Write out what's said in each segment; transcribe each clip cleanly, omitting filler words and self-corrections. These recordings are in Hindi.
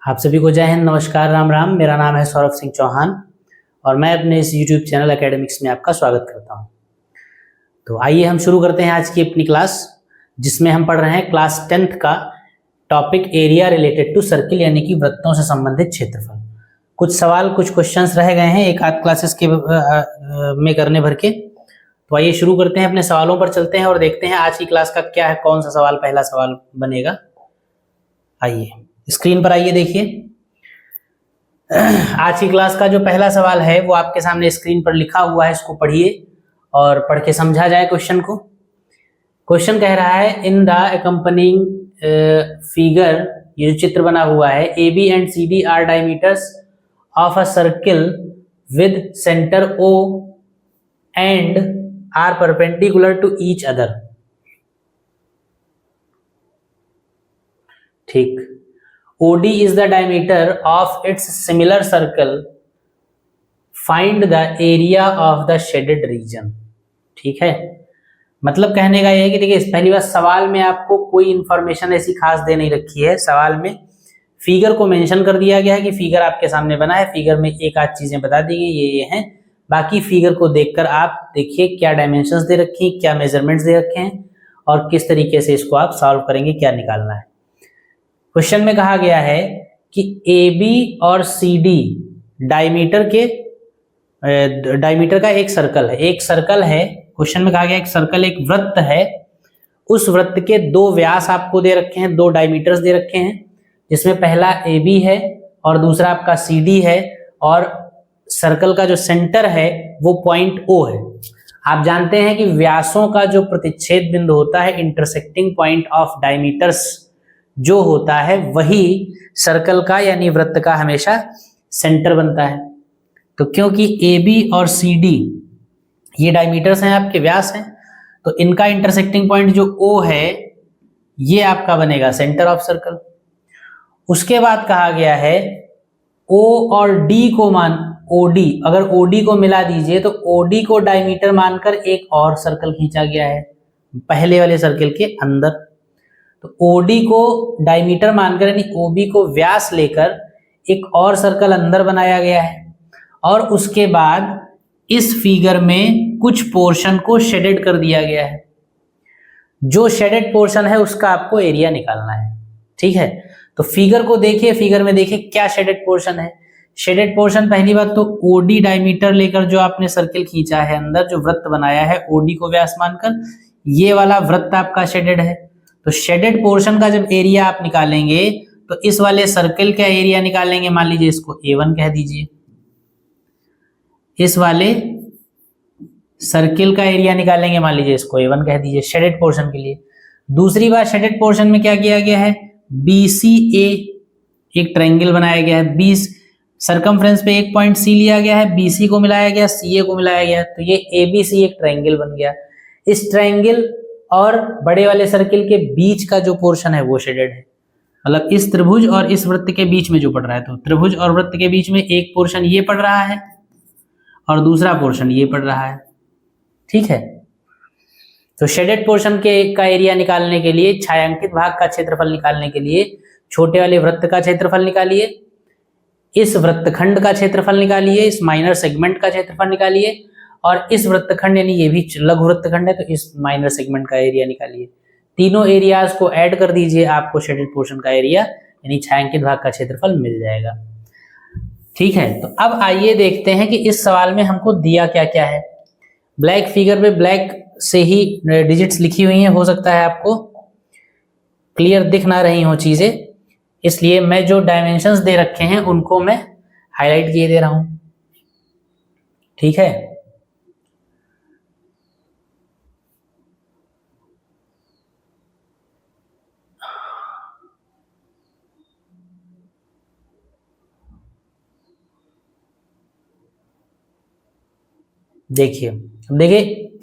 आप सभी को जय हिंद, नमस्कार, राम राम। मेरा नाम है सौरभ सिंह चौहान और मैं अपने इस YouTube चैनल एकेडमिक्स में आपका स्वागत करता हूं। तो आइए हम शुरू करते हैं आज की अपनी क्लास, जिसमें हम पढ़ रहे हैं क्लास 10th का topic area related to circle, यानी कि वृत्तों से संबंधित क्षेत्रफल। कुछ सवाल, कुछ क्वेश्चंस रह गए हैं एक आध क्लासेस के में करने भर के। तो आइए शुरू करते हैं, अपने सवालों पर चलते हैं और देखते हैं आज की क्लास का क्या है, कौन सा सवाल पहला सवाल बनेगा। आइए स्क्रीन पर आइए, देखिए आज की क्लास का जो पहला सवाल है वो आपके सामने स्क्रीन पर लिखा हुआ है। इसको पढ़िए और पढ़ के समझा जाए क्वेश्चन को। क्वेश्चन कह रहा है इन द अकम्पनिंग फिगर, ये जो चित्र बना हुआ है, A B and C D are diameters of a circle with centre O and are perpendicular to each other. ठीक, OD is the diameter of its similar circle. Find the area of the shaded region. ठीक है, मतलब कहने का यह है कि देखिए, पहली बात, सवाल में आपको कोई इंफॉर्मेशन ऐसी खास दे नहीं रखी है। सवाल में फिगर को मेंशन कर दिया गया है कि फिगर आपके सामने बना है, फिगर में एक आध चीजें बता दी गई, ये हैं। बाकी फिगर को देखकर आप देखिए क्या डायमेंशंस दे रखे हैं, क्या मेजरमेंट्स दे रखे हैं और किस तरीके से इसको आप सॉल्व करेंगे, क्या निकालना है। क्वेश्चन में कहा गया है कि ए बी और सी डी डायमीटर का एक सर्कल है। एक सर्कल है, क्वेश्चन में कहा गया एक सर्कल, एक वृत्त है। उस वृत्त के दो व्यास आपको दे रखे हैं, दो डायमीटर्स दे रखे हैं, जिसमें पहला ए बी है और दूसरा आपका सी डी है, और सर्कल का जो सेंटर है वो पॉइंट ओ है। आप जानते हैं कि व्यासों का जो प्रतिच्छेद बिंदु होता है, इंटरसेक्टिंग पॉइंट ऑफ डायमीटर्स जो होता है, वही सर्कल का यानी वृत्त का हमेशा सेंटर बनता है। तो क्योंकि ए बी और सी डी ये डायमीटर्स हैं, आपके व्यास हैं, तो इनका इंटरसेक्टिंग पॉइंट जो ओ है ये आपका बनेगा सेंटर ऑफ सर्कल। उसके बाद कहा गया है ओ और डी को ओडी, अगर ओडी को मिला दीजिए तो ओडी को डायमीटर मानकर एक और सर्कल खींचा गया है पहले वाले सर्कल के अंदर। तो ओडी को डायमीटर मानकर यानी ओबी को व्यास लेकर एक और सर्कल अंदर बनाया गया है, और उसके बाद इस फिगर में कुछ पोर्शन को शेडेड कर दिया गया है। जो शेडेड पोर्शन है उसका आपको एरिया निकालना है। ठीक है, तो फिगर को देखिए, फिगर में देखिए क्या शेडेड पोर्शन है। शेडेड पोर्शन, पहली बात तो ओडी डायमीटर लेकर जो आपने सर्कल खींचा है अंदर, जो वृत्त बनाया है ओडी को व्यास मानकर, ये वाला वृत्त आपका शेडेड है। तो शेडेड पोर्शन का जब एरिया आप निकालेंगे तो इस वाले सर्कल का एरिया निकालेंगे, मान लीजिए इसको A1 कह दीजिए, इस वाले सर्कल का एरिया निकालेंगे, मान लीजिए इसको A1 कह दीजिए शेडेड पोर्शन के लिए। दूसरी बात, शेडेड पोर्शन में क्या किया गया है, BCA एक ट्रायंगल बनाया गया है, 20 सर्कमफ्रेंस पे एक पॉइंट C लिया गया है, BC को मिलाया गया, CA को मिलाया गया, तो ये ABC एक ट्रायंगल बन गया। इस ट्रायंगल और बड़े वाले सर्किल के बीच का जो पोर्शन है वो शेडेड है, मतलब इस त्रिभुज और इस वृत्त के बीच में जो पड़ रहा है। तो त्रिभुज और वृत्त के बीच में एक पोर्शन ये पड़ रहा है और दूसरा पोर्शन ये पड़ रहा है। ठीक है, तो शेडेड पोर्शन का एरिया निकालने के लिए, छायांकित भाग का क्षेत्रफल निकालने के लिए छोटे वाले वृत्त का क्षेत्रफल निकालिए, इस वृत्तखंड का क्षेत्रफल निकालिए, इस माइनर सेगमेंट का क्षेत्रफल निकालिए, और इस वृत्तखंड यानी ये भी लघु वृत्तखंड है तो इस माइनर सेगमेंट का एरिया निकालिए। तीनों एरियाज को ऐड कर दीजिए, आपको शेडेड पोर्शन का एरिया यानी छायांकित भाग का क्षेत्रफल मिल जाएगा। ठीक है, तो अब आइए देखते हैं कि इस सवाल में हमको दिया क्या क्या है। ब्लैक फिगर पे ब्लैक से ही डिजिट्स लिखी हुई हैं, हो सकता है आपको क्लियर दिख ना रही हो चीजें, इसलिए मैं जो डायमेंशंस दे रखे हैं उनको मैं हाईलाइट किए दे रहा हूं। ठीक है, देखिए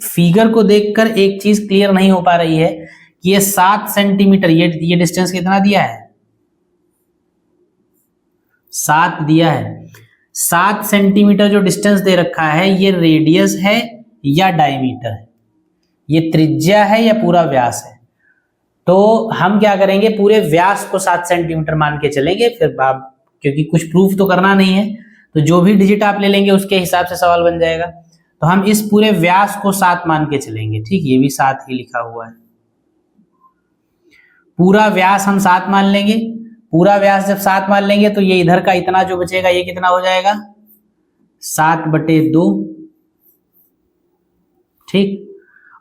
फिगर को देखकर एक चीज क्लियर नहीं हो पा रही है कि ये 7 सेंटीमीटर, ये डिस्टेंस कितना दिया है, 7 दिया है। 7 सेंटीमीटर जो डिस्टेंस दे रखा है, ये रेडियस है या डायमीटर है, ये त्रिज्या है या पूरा व्यास है। तो हम क्या करेंगे, पूरे व्यास को 7 सेंटीमीटर मान के चलेंगे, फिर आप क्योंकि कुछ प्रूफ तो करना नहीं है, तो जो भी डिजिट आप ले लेंगे उसके हिसाब से सवाल बन जाएगा। तो हम इस पूरे व्यास को 7 मान के चलेंगे, ठीक, ये भी 7 ही लिखा हुआ है। पूरा व्यास हम 7 मान लेंगे। पूरा व्यास जब 7 मान लेंगे तो ये इधर का इतना जो बचेगा ये कितना हो जाएगा, 7/2, ठीक।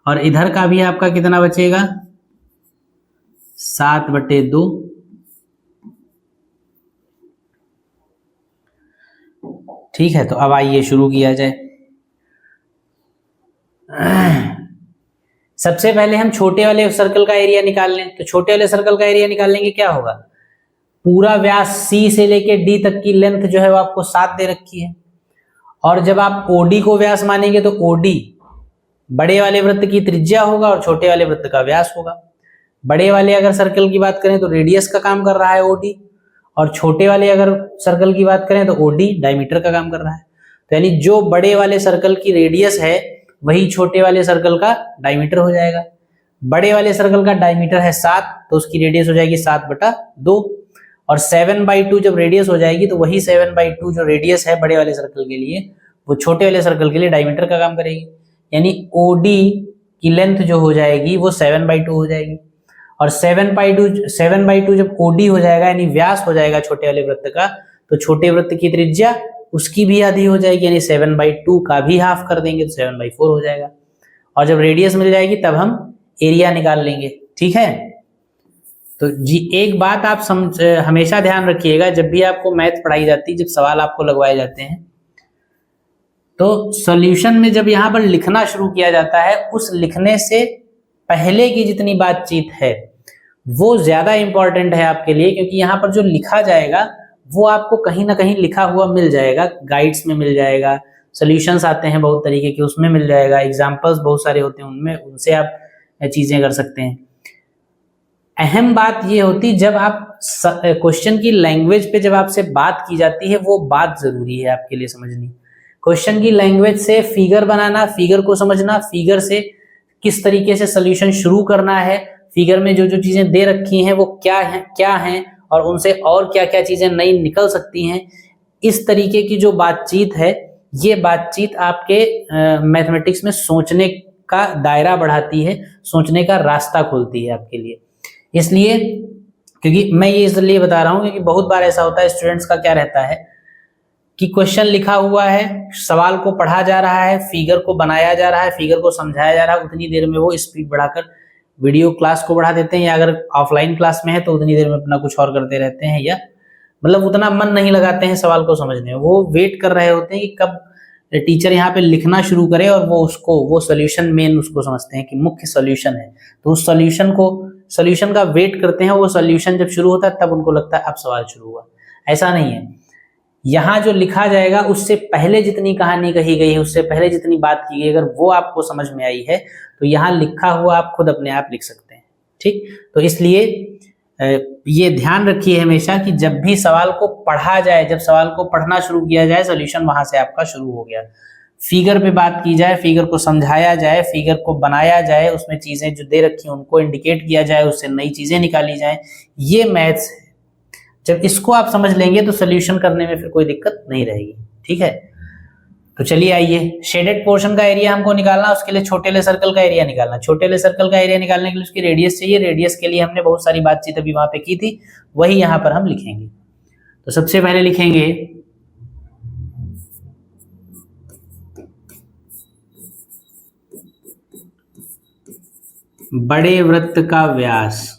और इधर का भी आपका कितना बचेगा, 7/2। ठीक है, तो अब आइए शुरू किया जाए। सबसे पहले हम छोटे वाले सर्कल का एरिया निकाल लें। तो छोटे वाले सर्कल का एरिया निकालने के क्या होगा, पूरा व्यास सी से लेके डी तक की लेंथ जो है वो आपको 7 दे रखी है। और जब आप ओडी को व्यास मानेंगे तो ओडी बड़े वाले वृत्त की त्रिज्या होगा और छोटे वाले वृत्त का व्यास होगा। बड़े वाले अगर सर्कल की बात करें तो रेडियस का काम कर रहा है ओडी, और छोटे वाले अगर सर्कल की बात करें तो ओडी डायमीटर का काम कर रहा है। तो यानी जो बड़े वाले सर्कल की रेडियस है वही छोटे वाले सर्कल का डायमीटर हो जाएगा। बड़े वाले सर्कल का डायमीटर है 7, तो उसकी रेडियस हो जाएगी 7/2, और 7/2 जब रेडियस हो जाएगी तो वही 7/2 जो रेडियस है बड़े वाले सर्कल के लिए वो छोटे वाले सर्कल के लिए डायमीटर का काम करेगी। यानी ओडी की लेंथ जो हो जाएगी वो 7/2 हो जाएगी। और 7/2 जब ओडी हो जाएगा यानी व्यास हो जाएगा छोटे वाले वृत्त का, तो छोटे वृत्त की त्रिज्या उसकी भी आधी हो जाएगी, यानी 7/2 का भी हाफ कर देंगे तो 7/4 हो जाएगा। और जब रेडियस मिल जाएगी तब हम एरिया निकाल लेंगे, ठीक है। तो जी एक बात आप हमेशा ध्यान रखिएगा, जब भी आपको मैथ पढ़ाई जाती है, जब सवाल आपको लगवाए जाते हैं, तो सॉल्यूशन में जब यहाँ पर लिखना शुरू किया जाता है, उस लिखने से पहले की जितनी बातचीत है वो ज्यादा इंपॉर्टेंट है आपके लिए, क्योंकि यहाँ पर जो लिखा जाएगा वो आपको कहीं ना कहीं लिखा हुआ मिल जाएगा, गाइड्स में मिल जाएगा, सॉल्यूशंस आते हैं बहुत तरीके के उसमें मिल जाएगा, एग्जांपल्स बहुत सारे होते हैं उनमें, उनसे आप चीजें कर सकते हैं। अहम बात ये होती जब आप क्वेश्चन की लैंग्वेज पे जब आपसे बात की जाती है, वो बात जरूरी है आपके लिए समझनी। क्वेश्चन की लैंग्वेज से फिगर बनाना, फिगर को समझना, फिगर से किस तरीके से सॉल्यूशन शुरू करना है, फिगर में जो जो चीजें दे रखी हैं वो क्या हैं और उनसे और क्या क्या चीजें नई निकल सकती हैं, इस तरीके की जो बातचीत है, ये बातचीत आपके मैथमेटिक्स में सोचने का दायरा बढ़ाती है, सोचने का रास्ता खोलती है आपके लिए। इसलिए क्योंकि मैं ये इसलिए बता रहा हूँ क्योंकि बहुत बार ऐसा होता है, स्टूडेंट्स का क्या रहता है कि क्वेश्चन लिखा हुआ है, सवाल को पढ़ा जा रहा है, फिगर को बनाया जा रहा है, फिगर को समझाया जा रहा है, उतनी देर में वो स्पीड बढ़ाकर वीडियो क्लास को बढ़ा देते हैं, या अगर ऑफलाइन क्लास में है तो उतनी देर में अपना कुछ और करते रहते हैं, या मतलब उतना मन नहीं लगाते हैं सवाल को समझने में। वो वेट कर रहे होते हैं कि कब टीचर यहाँ पे लिखना शुरू करे और वो सोल्यूशन मेन उसको समझते हैं कि मुख्य सोल्यूशन है, तो उस सोल्यूशन का वेट करते हैं। वो सोल्यूशन जब शुरू होता है तब उनको लगता है अब सवाल शुरू हुआ। ऐसा नहीं है, यहाँ जो लिखा जाएगा उससे पहले जितनी कहानी कही गई है, उससे पहले जितनी बात की गई, अगर वो आपको समझ में आई है तो यहाँ लिखा हुआ आप खुद अपने आप लिख सकते हैं, ठीक। तो इसलिए ये ध्यान रखिए हमेशा कि जब भी सवाल को पढ़ा जाए, जब सवाल को पढ़ना शुरू किया जाए, सॉल्यूशन वहां से आपका शुरू हो गया। फिगर पे बात की जाए, फिगर को समझाया जाए, फिगर को बनाया जाए, उसमें चीजें जो दे रखी हैं उनको इंडिकेट किया जाए, उससे नई चीजें निकाली जाए, ये मैथ्स है। जब इसको आप समझ लेंगे तो सोल्यूशन करने में फिर कोई दिक्कत नहीं रहेगी, ठीक है। तो चलिए आइए, शेडेड पोर्शन का एरिया हमको निकालना, उसके लिए छोटे वाले सर्कल का एरिया निकालना। छोटे वाले सर्कल का एरिया निकालने के लिए उसकी रेडियस चाहिए। रेडियस के लिए हमने बहुत सारी बातचीत अभी वहां पे की थी, वही यहाँ पर हम लिखेंगे। तो सबसे पहले लिखेंगे बड़े वृत्त का व्यास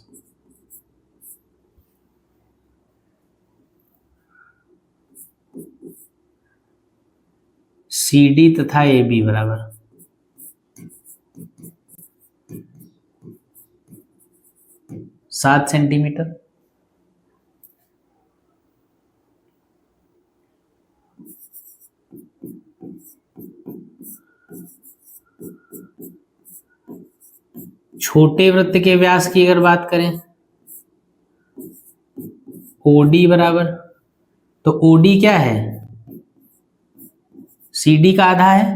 CD तथा AB बराबर 7 सेंटीमीटर। छोटे वृत्त के व्यास की अगर बात करें OD बराबर, तो OD क्या है, CD का आधा है,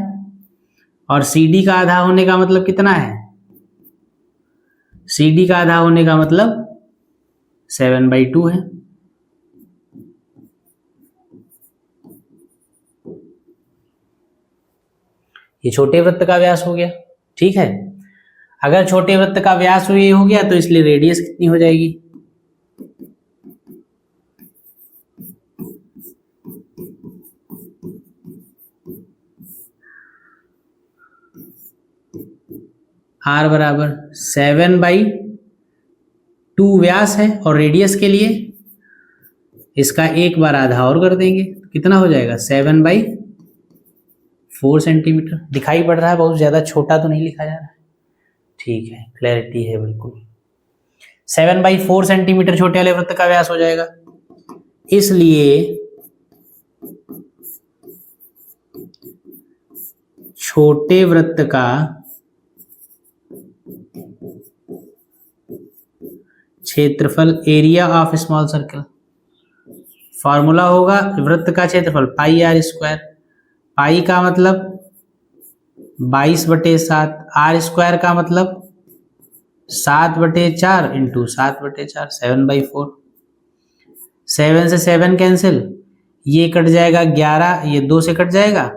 और CD का आधा होने का मतलब कितना है, CD का आधा होने का मतलब 7/2 है। ये छोटे वृत्त का व्यास हो गया। ठीक है, अगर छोटे वृत्त का व्यास ये हो गया तो इसलिए रेडियस कितनी हो जाएगी, r बराबर 7/2 व्यास है और रेडियस के लिए इसका एक बार आधा और कर देंगे, कितना हो जाएगा 7/4 सेंटीमीटर। दिखाई पड़ रहा है, बहुत ज्यादा छोटा तो नहीं लिखा जा रहा है, ठीक है, क्लैरिटी है बिल्कुल। 7/4 सेंटीमीटर छोटे वाले वृत्त का व्यास हो जाएगा, इसलिए छोटे वृत्त का क्षेत्रफल, area of small circle, formula होगा वृत्त का क्षेत्रफल πr²। पाई का मतलब 22/7, r² का मतलब 7/4 इंटू 7/4, 7/4। 7 से 7 कैंसिल, ये कट जाएगा 11, ये 2 से कट जाएगा,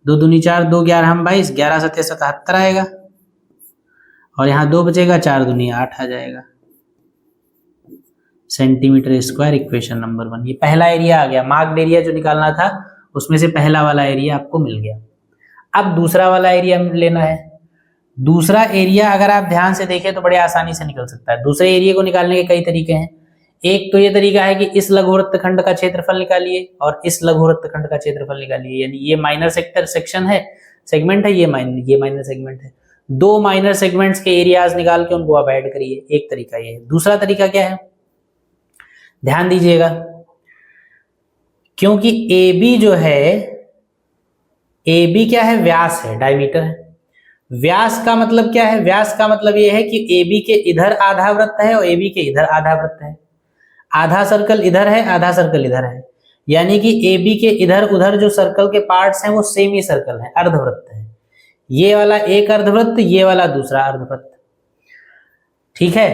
2 दूनी 4, 2 11 हम 22, 11 7 77 आएगा, और यहाँ 2 बचेगा, 4 दूनी 8 आ जाएगा सेंटीमीटर स्क्वायर। इक्वेशन नंबर 1, ये पहला एरिया आ गया, मार्क्ड एरिया जो निकालना था उसमें से पहला वाला एरिया आपको मिल गया। अब दूसरा वाला एरिया लेना है। दूसरा एरिया अगर आप ध्यान से देखें तो बड़े आसानी से निकल सकता है। दूसरे एरिया को निकालने के कई तरीके हैं। एक तो ये तरीका है कि इस लघुवृत्त खंड का क्षेत्रफल निकालिए और इस लघुवृत्त खंड का क्षेत्रफल निकालिए, यानी ये माइनर सेक्शन है, सेगमेंट है, ये माइनर सेगमेंट है, 2 माइनर सेगमेंट्स के एरियाज निकाल के उनको आप ऐड करिए, एक तरीका ये है। दूसरा तरीका क्या है, ध्यान दीजिएगा, क्योंकि AB जो है, AB क्या है, व्यास है, डायमीटर है। व्यास का मतलब क्या है, व्यास का मतलब ये है कि AB के इधर आधा वृत्त है और AB के इधर आधा वृत्त है, आधा सर्कल इधर है, आधा सर्कल इधर है, यानी कि AB के इधर उधर जो सर्कल के पार्ट्स हैं वो सेमी सर्कल है, अर्धवृत्त है। ये वाला एक अर्धवृत्त, ये वाला दूसरा अर्धवृत्त, ठीक है।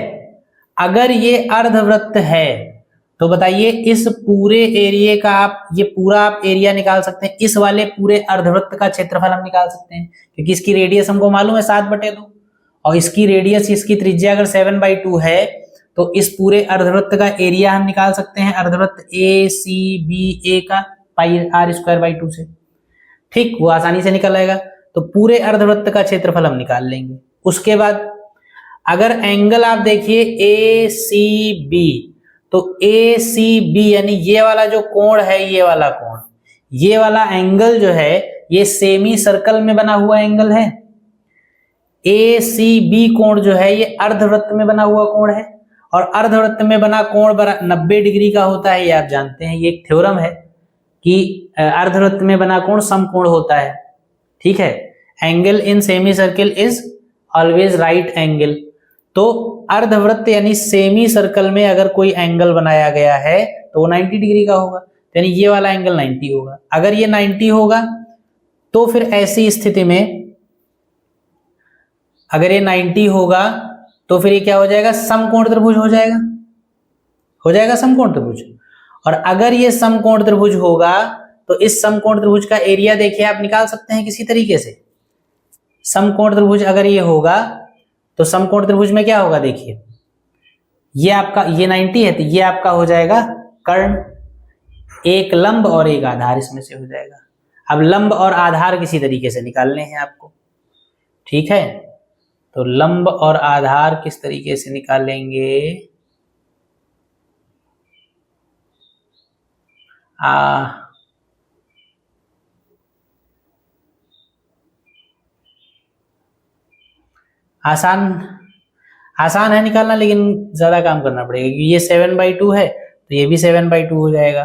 अगर ये अर्धवृत्त है तो बताइए इस पूरे एरिया का आप, ये पूरा आप एरिया निकाल सकते हैं, इस वाले पूरे अर्धवृत्त का क्षेत्रफल हम निकाल सकते हैं, क्योंकि इसकी रेडियस हमको मालूम है 7/2, और इसकी रेडियस, इसकी त्रिज्या अगर 7/2 है तो इस पूरे अर्धवृत्त का एरिया हम निकाल सकते हैं, अर्धवृत्त ACBA का πr²/2 से, ठीक, वो आसानी से निकल आएगा। तो पूरे अर्धवृत्त का क्षेत्रफल हम निकाल लेंगे। उसके बाद अगर एंगल आप देखिए ACB, तो ACB यानी ये वाला जो कोण है, ये वाला कोण, ये वाला एंगल जो है ये सेमी सर्कल में बना हुआ एंगल है। ACB कोण जो है ये अर्धवृत्त में बना हुआ कोण है, और अर्धवृत्त में बना कोण 90 डिग्री का होता है, ये आप जानते हैं, ये एक थ्योरम है कि अर्धवृत्त में बना कोण समकोण होता है, ठीक है। Angle in semi circle is always right angle. तो अर्धवृत्त यानी सेमी सर्कल में अगर कोई एंगल बनाया गया है तो वो 90 डिग्री का होगा, यानी ये वाला एंगल 90 होगा। अगर ये 90 होगा तो फिर ऐसी स्थिति में, अगर ये 90 होगा तो फिर ये क्या हो जाएगा, समकोण त्रिभुज हो जाएगा, हो जाएगा समकोण त्रिभुज। और अगर ये समकोण त्रिभुज होगा तो इस समकोण त्रिभुज का एरिया देखिए आप निकाल सकते हैं किसी तरीके से। समकोण त्रिभुज अगर ये होगा तो समकोण त्रिभुज में क्या होगा, देखिए ये आपका, ये 90 है तो ये आपका हो जाएगा कर्ण, एक लंब और एक आधार इसमें से हो जाएगा। अब लंब और आधार किसी तरीके से निकालने हैं आपको, ठीक है। तो लंब और आधार किस तरीके से निकालेंगे, आसान है निकालना, लेकिन ज्यादा काम करना पड़ेगा, क्योंकि ये 7/2 है तो ये भी 7/2 हो जाएगा।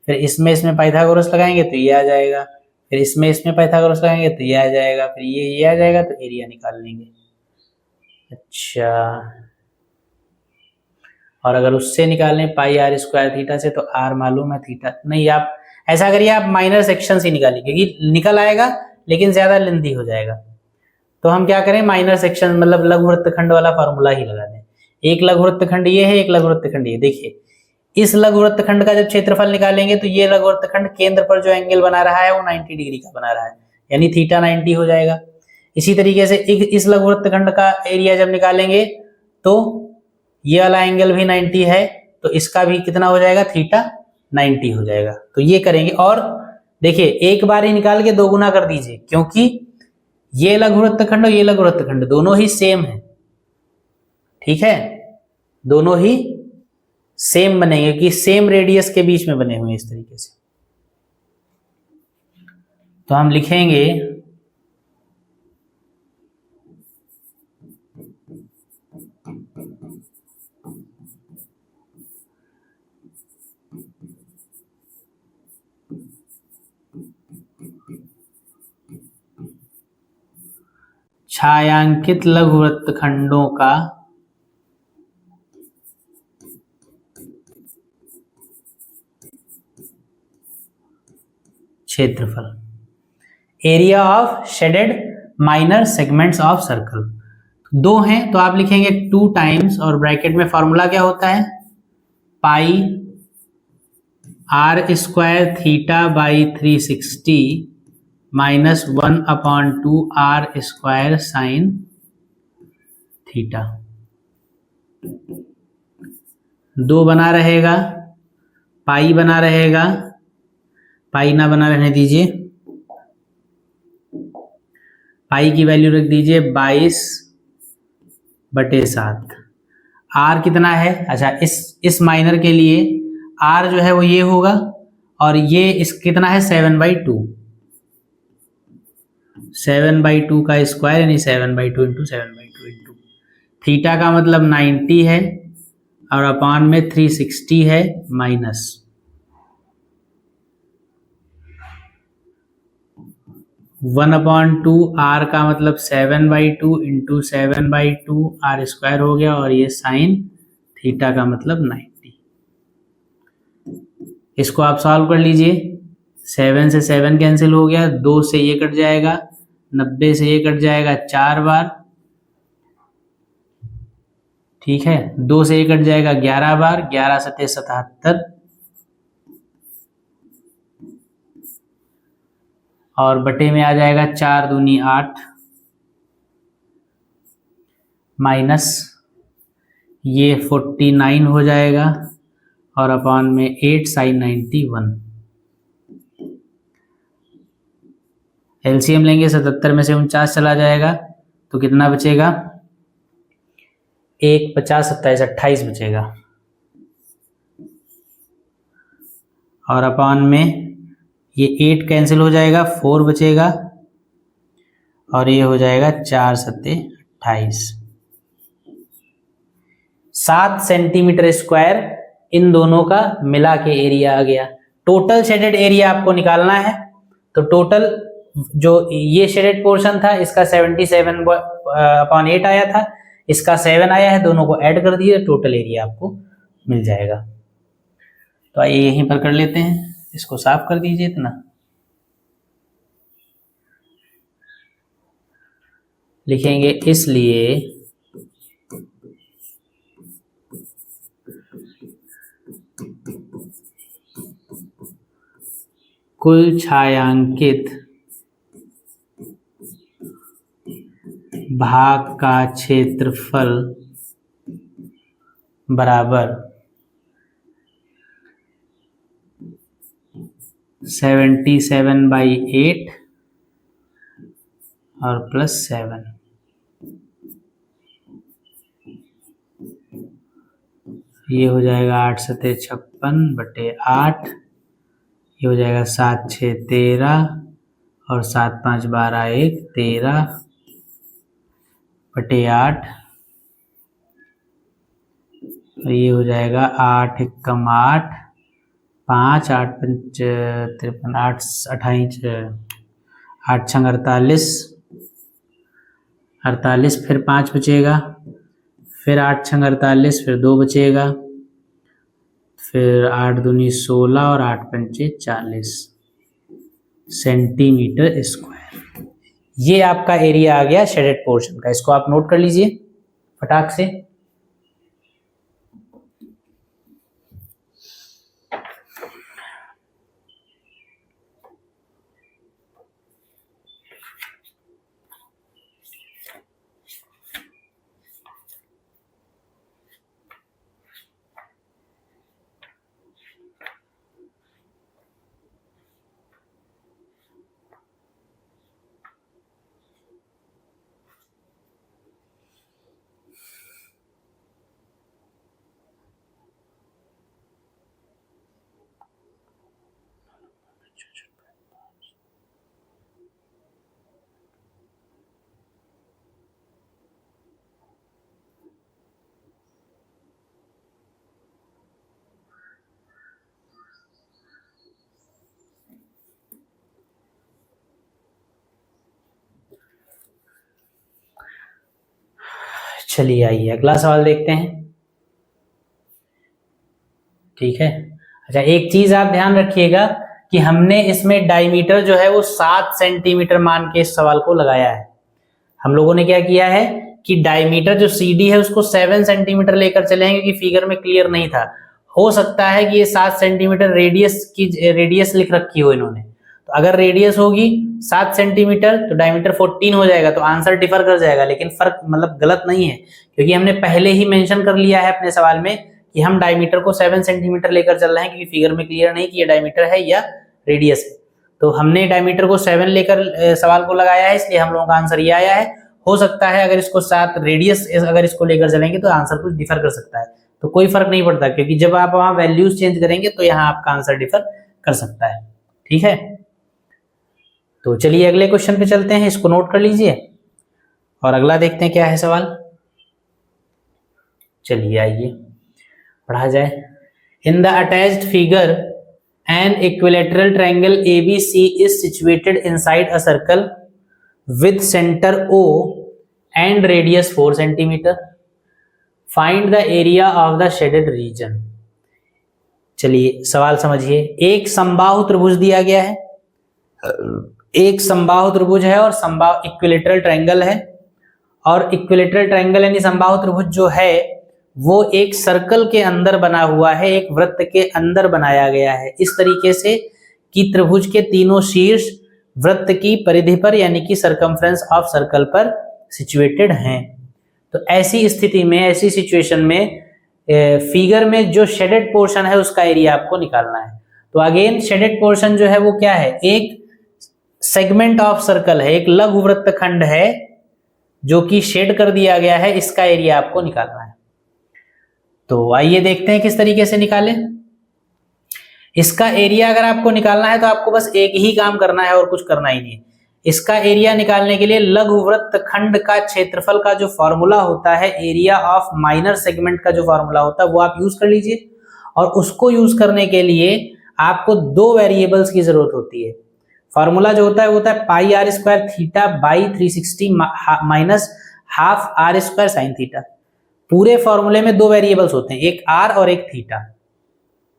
फिर इसमें पाइथागोरस लगाएंगे तो ये आ जाएगा, फिर इसमें पाइथागोरस लगाएंगे तो ये आ जाएगा, फिर ये आ जाएगा, तो एरिया निकाल लेंगे। अच्छा, और अगर उससे निकालें πr² थीटा से, तो r मालूम है, थीटा नहीं, आप ऐसा करिए, आप माइनर सेक्शन से निकालिए, क्योंकि निकल आएगा लेकिन ज्यादा लेंथी हो जाएगा। तो हम क्या करें, माइनर सेक्शन मतलब लघुवृत्त खंड वाला फार्मूला ही लगा दें। एक लघुवृत्त खंड ये है, एक लघुवृत्त खंड ये। देखिए इस लघुवृत्त खंड का जब क्षेत्रफल निकालेंगे तो ये लघुवृत्त खंड केंद्र पर जो एंगल बना रहा है वो 90 डिग्री का बना रहा है, यानी थीटा 90 हो जाएगा। इसी तरीके से इस लघुवृत्तखंड का एरिया जब निकालेंगे तो ये वाला एंगल भी 90 है, तो इसका भी कितना हो जाएगा, थीटा 90 हो जाएगा। तो ये करेंगे और देखिए एक बार ही निकाल के 2 गुना कर दीजिए, क्योंकि ये लघुवृत्तखंड और ये लघुवृत्तखंड दोनों ही सेम है, ठीक है, दोनों ही सेम बनेंगे कि सेम रेडियस के बीच में बने हुए इस तरीके से। तो हम लिखेंगे छायांकित लघुवृत्तखंडों का क्षेत्रफल, area of shaded minor segments of circle. 2 हैं तो आप लिखेंगे 2 टाइम्स, और ब्रैकेट में फॉर्मूला क्या होता है, pi r square theta by 360 minus 1/2 r square sine theta. 2 बना रहेगा, पाई बना रहेगा, पाई ना बना रहने दीजिए, पाई की वैल्यू रख दीजिए 22/7। आर कितना है, अच्छा इस माइनर के लिए आर जो है वो ये होगा, और ये इस कितना है 7/2, 7/2 का स्क्वायर यानी 7/2 इंटू 7/2 इंटू थीटा का मतलब 90 है और अपान में 360 है माइनस 1/2 आर का मतलब 7/2 इंटू 7/2 आर स्क्वायर हो गया, और ये साइन थीटा का मतलब 90। इसको आप सॉल्व कर लीजिए, 7 से 7 कैंसिल हो गया, 2 से ये कट जाएगा, 90 से ये कट जाएगा 4 बार, ठीक है, 2 से ये कट जाएगा 11 बार, 11 सते 77, और बटे में आ जाएगा 4 दूनी 8 माइनस ये 49 हो जाएगा, और अपॉन में 8 साइन 91। एलसीएम लेंगे, 77 में से 49 चला जाएगा तो कितना बचेगा, 1 50 27 28 बचेगा, और अपॉन में ये 8 कैंसिल हो जाएगा, 4 बचेगा, और ये हो जाएगा 4 सत्ते 28। 7 सेंटीमीटर स्क्वायर इन दोनों का मिला के एरिया आ गया। टोटल शेडेड एरिया आपको निकालना है, तो टोटल जो ये शेडेड पोर्शन था इसका 77/8 आया था, इसका 7 आया है, दोनों को ऐड कर दिए, टोटल एरिया आपको मिल जाएगा। तो आइए यहीं पर कर लेते हैं, इसको साफ कर दीजिए इतना, लिखेंगे इसलिए कुल छायांकित भाग का क्षेत्रफल बराबर 77/8 और प्लस 7। ये हो जाएगा 8 सते 56/8, ये हो जाएगा 7 6 13 और 7 5 12 1 13/8, और ये हो जाएगा 8 एकम 8 5 8 5 53 8 28 8 छंग 48, 48 फिर 5 बचेगा, फिर 8 छंग 48, फिर 2 बचेगा, फिर 8 दूनी 16 और 8 पंचे 40 सेंटीमीटर स्क्वायर। ये आपका एरिया आ गया शेडेड पोर्शन का, इसको आप नोट कर लीजिए फटाक से। चलिए आइए अगला सवाल देखते हैं। ठीक है, अच्छा एक चीज आप ध्यान रखिएगा कि हमने इसमें डायमीटर जो है वो 7 सेंटीमीटर मान के इस सवाल को लगाया है। हम लोगों ने क्या किया है कि डायमीटर जो CD है उसको 7 सेंटीमीटर लेकर चले हैं, क्योंकि फिगर में क्लियर नहीं था। हो सकता है कि ये 7 सेंटीमीटर रेडियस लिख रखी हो इन्होंने, तो अगर रेडियस होगी 7 सेंटीमीटर तो डायमीटर 14 हो जाएगा, तो आंसर डिफर कर जाएगा। लेकिन फर्क मतलब गलत नहीं है, क्योंकि हमने पहले ही मेंशन कर लिया है अपने सवाल में कि हम डायमीटर को 7 सेंटीमीटर लेकर चल रहे हैं, क्योंकि फिगर में क्लियर नहीं कि ये डायमीटर है या रेडियस है। तो हमने डायमीटर को 7 लेकर सवाल को लगाया है, इसलिए हम लोगों का आंसर ये आया है। हो सकता है अगर इसको 7 रेडियस अगर इसको लेकर चलेंगे तो आंसर कुछ डिफर कर सकता है, तो कोई फर्क नहीं पड़ता, क्योंकि जब आप वहां वैल्यूज चेंज करेंगे तो यहाँ आपका आंसर डिफर कर सकता है। ठीक है, तो चलिए अगले क्वेश्चन पे चलते हैं, इसको नोट कर लीजिए और अगला देखते हैं क्या है सवाल। चलिए आइए पढ़ा जाए। In the attached figure an equilateral triangle ABC is situated inside a circle with centre O and radius 4 centimetre. Find the area of the shaded region. चलिए सवाल समझिए। एक समबाहु त्रिभुज दिया गया है, एक समबाहु त्रिभुज है और समबाहु इक्विलैटरल ट्रायंगल है, और इक्विलैटरल ट्रायंगल यानी समबाहु त्रिभुज जो है वो एक सर्कल के अंदर बना हुआ है, एक वृत्त के अंदर बनाया गया है, इस तरीके से कि त्रिभुज के तीनों शीर्ष वृत्त की परिधि पर यानी कि सर्कमफ्रेंस ऑफ सर्कल पर सिचुएटेड हैं। तो ऐसी स्थिति में, ऐसी सिचुएशन में फिगर में जो शेडेड पोर्शन है उसका एरिया आपको निकालना है। तो अगेन शेडेड पोर्शन जो है वो क्या है, एक सेगमेंट ऑफ सर्कल है, एक लघु वृत्त खंड है जो कि शेड कर दिया गया है, इसका एरिया आपको निकालना है। तो आइए देखते हैं किस तरीके से निकालें। इसका एरिया अगर आपको निकालना है तो आपको बस एक ही काम करना है और कुछ करना ही नहीं है। इसका एरिया निकालने के लिए लघु वृत्त खंड का क्षेत्रफल का जो फॉर्मूला होता है, एरिया ऑफ माइनर सेगमेंट का जो फॉर्मूला होता है वो आप यूज कर लीजिए, और उसको यूज करने के लिए आपको 2 वेरिएबल्स की जरूरत होती है। फॉर्मूला जो होता है pi r square theta by 360 minus half r square sine theta. पूरे फॉर्मूले में 2 वेरिएबल्स होते हैं, एक आर और एक थीटा।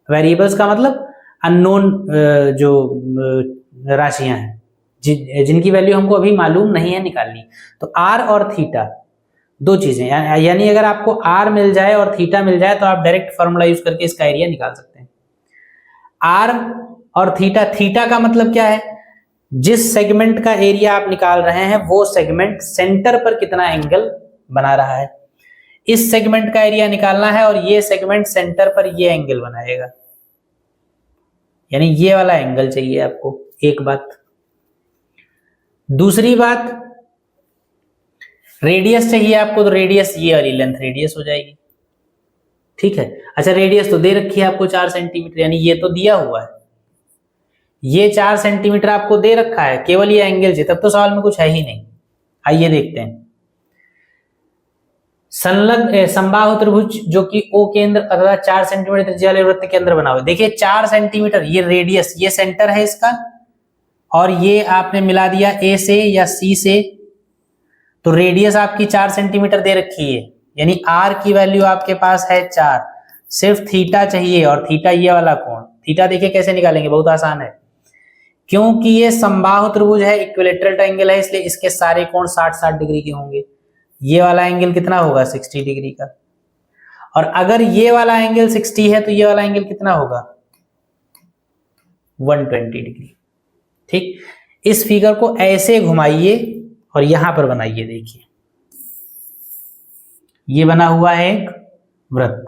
वेरिएबल्स का मतलब अननोन जो राशियां हैं जिनकी वैल्यू हमको अभी मालूम नहीं है निकालनी। तो आर और थीटा 2 चीजें, यानी अगर आपको आर मिल जाए और थीटा मिल जाए तो आप डायरेक्ट फॉर्मूला यूज करके इसका एरिया निकाल सकते हैं। आर और थीटा, थीटा का मतलब क्या है, जिस सेगमेंट का एरिया आप निकाल रहे हैं वो सेगमेंट सेंटर पर कितना एंगल बना रहा है, इस सेगमेंट का एरिया निकालना है, और ये सेगमेंट सेंटर पर ये एंगल बनाएगा, यानी ये वाला एंगल चाहिए आपको। एक बात। दूसरी बात, रेडियस चाहिए आपको, तो रेडियस ये वाली लेंथ रेडियस हो जाएगी। ठीक है, अच्छा रेडियस तो दे रखी है आपको 4 सेंटीमीटर, यानी ये तो दिया हुआ है, ये 4 सेंटीमीटर आपको दे रखा है, केवल ये एंगल चाहिए, तब तो सवाल में कुछ है ही नहीं। आइए देखते हैं। संलग्न समबाहु त्रिभुज जो कि O केंद्र अथवा 4 सेंटीमीटर त्रिज्या वाले वृत्त के अंदर बना हुआ है। देखिए 4 सेंटीमीटर ये रेडियस, ये सेंटर है इसका, और ये आपने मिला दिया A से या C से, तो रेडियस आपकी 4 सेंटीमीटर दे रखी है, यानी R की वैल्यू आपके पास है 4। सिर्फ थीटा चाहिए, और थीटा ये वाला कोण। थीटा देखिए कैसे निकालेंगे, बहुत आसान है, क्योंकि ये समबाहु त्रिभुज है, इक्विलैटरल ट्रायंगल है, इसलिए इसके सारे कोण 60-60 डिग्री के होंगे। ये वाला एंगल कितना होगा, 60 डिग्री का, और अगर ये वाला एंगल 60 है तो ये वाला एंगल कितना होगा, 120 डिग्री। ठीक, इस फिगर को ऐसे घुमाइए और यहां पर बनाइए। देखिए ये बना हुआ है एक वृत्त,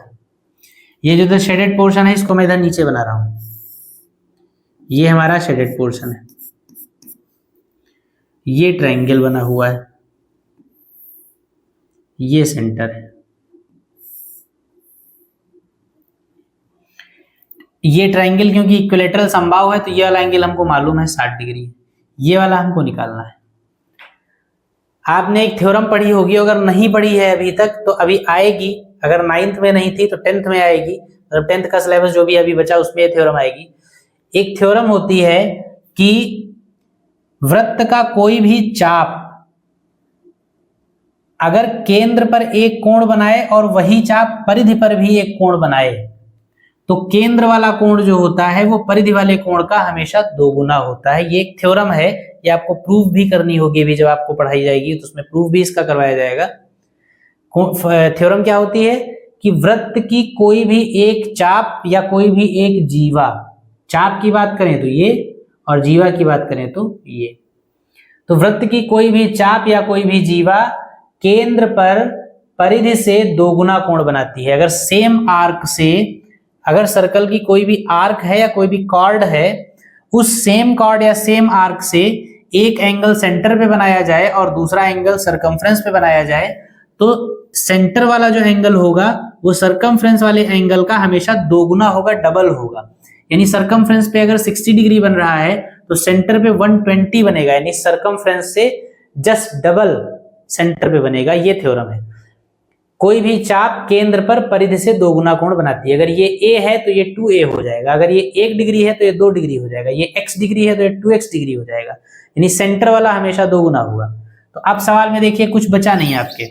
ये जो शेडेड पोर्शन है इसको मैं इधर नीचे बना रहा हूं, ये हमारा शेडेड पोर्शन है, ये ट्रायंगल बना हुआ है, ये सेंटर है, ये ट्रायंगल क्योंकि इक्विलैटरल समबाहु है तो ये वाला एंगल हमको मालूम है 60 डिग्री, ये वाला हमको निकालना है। आपने एक थ्योरम पढ़ी होगी, अगर नहीं पढ़ी है अभी तक तो अभी आएगी, अगर 9th में नहीं थी तो 10th में आएगी, मतलब 10th का सिलेबस जो भी अभी बचा उसमें ये थ्योरम आएगी। एक थ्योरम होती है कि वृत्त का कोई भी चाप अगर केंद्र पर एक कोण बनाए और वही चाप परिधि पर भी एक कोण बनाए तो केंद्र वाला कोण जो होता है वो परिधि वाले कोण का हमेशा दोगुना होता है। ये एक थ्योरम है, ये आपको प्रूव भी करनी होगी भी, जब आपको पढ़ाई जाएगी तो उसमें प्रूव भी इसका करवाया जाएगा। थ्योरम क्या होती है कि वृत्त की कोई भी एक चाप या कोई भी एक जीवा, चाप की बात करें तो ये और जीवा की बात करें तो ये, तो वृत्त की कोई भी चाप या कोई भी जीवा केंद्र पर परिधि से दोगुना कोण बनाती है। अगर सेम आर्क से, अगर सर्कल की कोई भी आर्क है या कोई भी कॉर्ड है, उस सेम कॉर्ड या सेम आर्क से एक एंगल सेंटर पे बनाया जाए और दूसरा एंगल सरकमफ्रेंस पे बनाया जाए, तो सेंटर वाला जो एंगल होगा वो सरकमफ्रेंस वाले एंगल का हमेशा दोगुना होगा, डबल होगा। यानी सरकमफ्रेंस पे अगर 60 डिग्री बन रहा है तो सेंटर पे 120 बनेगा, यानी सरकमफ्रेंस से जस्ट डबल सेंटर पे बनेगा। ये थ्योरम है। कोई भी चाप केंद्र पर परिधि से दोगुना कोण बनाती है। अगर ये a है तो ये 2a हो जाएगा, अगर ये 1 डिग्री है तो ये 2 डिग्री हो जाएगा, ये x डिग्री है तो ये 2x डिग्री हो जाएगा, यानी सेंटर वाला हमेशा दोगुना होगा। तो अब सवाल में देखिए कुछ बचा नहीं है आपके।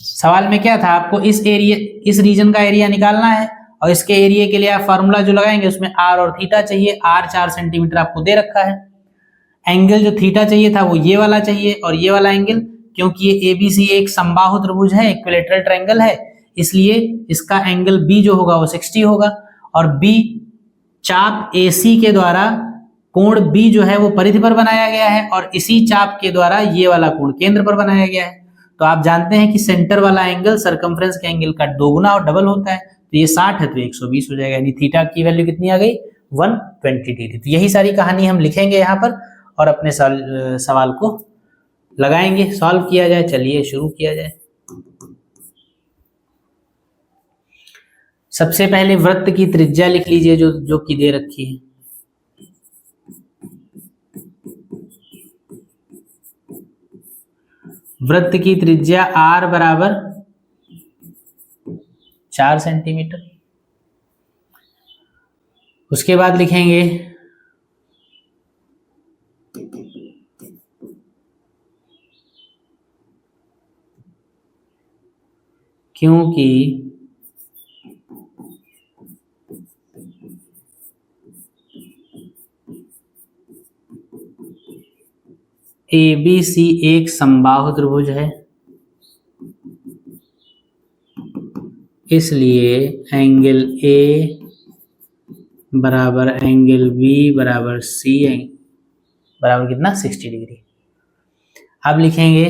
सवाल में क्या था, आपको इस एरिया, इस रीजन का एरिया निकालना है और इसके एरिया के लिए आप फार्मूला जो लगाएंगे उसमें r और थीटा चाहिए। r 4 सेंटीमीटर आपको दे रखा है। एंगल जो थीटा चाहिए था वो ये वाला चाहिए और ये वाला एंगल, क्योंकि ये ABC एक समबाहु त्रिभुज है, इक्विलैटरल ट्रायंगल है, इसलिए इसका एंगल B जो होगा वो 60 होगा। और B चाप AC के द्वारा कोण B जो है वो परिधि पर बनाया गया है और इसी चाप के द्वारा ये वाला कोण केंद्र पर बनाया गया है। तो आप जानते हैं कि सेंटर वाला एंगल सरकमफ्रेंस के एंगल का दोगुना और डबल होता है, तो ये 60 है तो 120 हो जाएगा, यानी थीटा की वैल्यू कितनी आ गई, 120 डिग्री। तो यही सारी कहानी हम लिखेंगे यहाँ पर और अपने सवाल को लगाएंगे, सॉल्व किया जाए। चलिए शुरू किया जाए। सबसे पहले वृत्त की त्रिज्या लिख लीजिए जो कि दे रखी है। वृत्त की त्रिज्या r बराबर 4 सेंटीमीटर। उसके बाद लिखेंगे क्योंकि ABC एक समबाहु त्रिभुज है, इसलिए एंगल A बराबर एंगल B बराबर C बराबर कितना, 60 डिग्री। अब लिखेंगे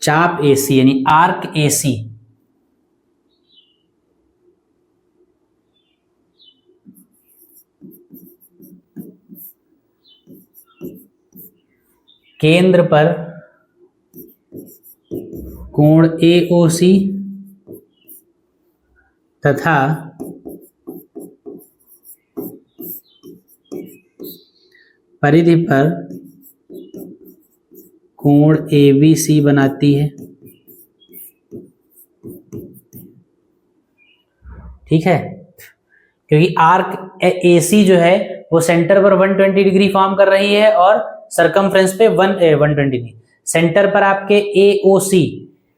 चाप AC यानी आर्क AC केंद्र पर कोण AOC तथा परिधि पर कोण ABC बनाती है। ठीक है, क्योंकि आर्क AC जो है वो सेंटर पर 120 डिग्री फॉर्म कर रही है और सरकमफ्रेंस पे 120 नहीं, सेंटर पर आपके AOC,